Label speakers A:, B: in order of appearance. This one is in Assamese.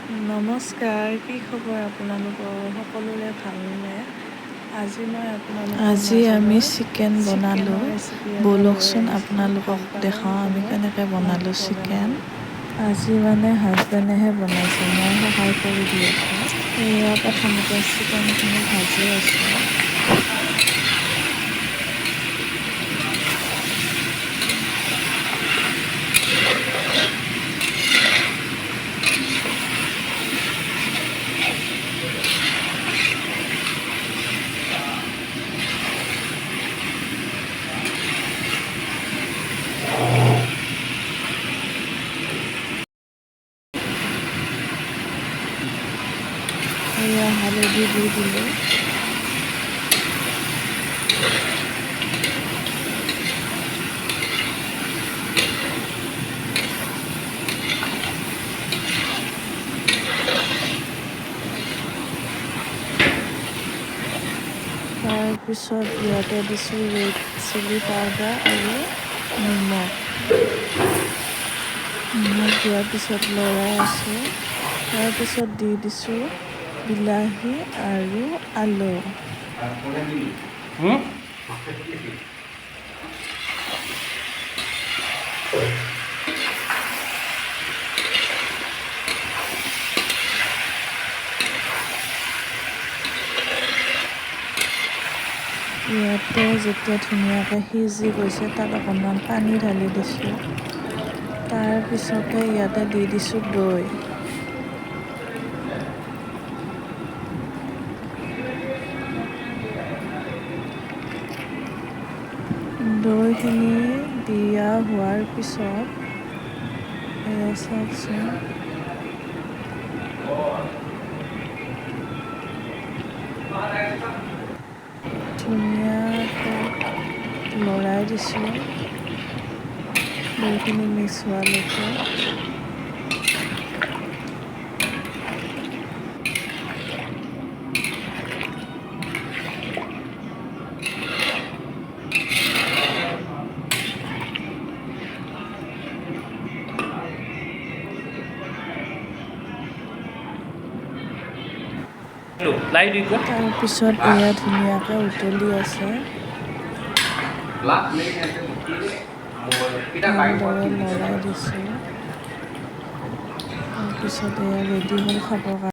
A: নমস্কাৰ, কি খবৰ আপোনালোকৰ? সকলোৰে ভালনে? আজি আমি চিকেন বনালোঁ। ব'লকচোন আপোনালোকক দেখাওঁ আমি কেনেকৈ বনালোঁ চিকেন। আজি হাজবেণ্ডেহে বনাইছে, মই সহায় কৰি দি আছোঁ। এয়া প্ৰথমতে চিকেনখিনি ভাজি আছোঁ। এয়া হালধি দি দিলোঁ। তাৰপিছত ইয়াতে দিছোঁ ৰেড চিলি পাউডাৰ আৰু নিমখ দিয়াৰ পিছত লৰাই আছোঁ। তাৰপিছত দি দিছোঁ বিলাহী আৰু আলু। ইয়াতে যেতিয়া ধুনীয়াকৈ সিজি গৈছে তাত অকণমান পানী ঢালি দিছোঁ। তাৰপিছতে ইয়াতে দি দিছোঁ দৈ। দৈখিনি দিয়া হোৱাৰ পিছত এয়া চাওকচোন, ধুনীয়াকৈ লৰাই দিছোঁ দৈখিনি মিক্স হোৱালৈকে। তাৰপিছত এয়া ধুনীয়াকৈ উতলি আছে। ভালদৰে লৰাই দিছোঁ। তাৰপিছত এয়া ৰেডি হ'ল খাবৰ কাৰণে।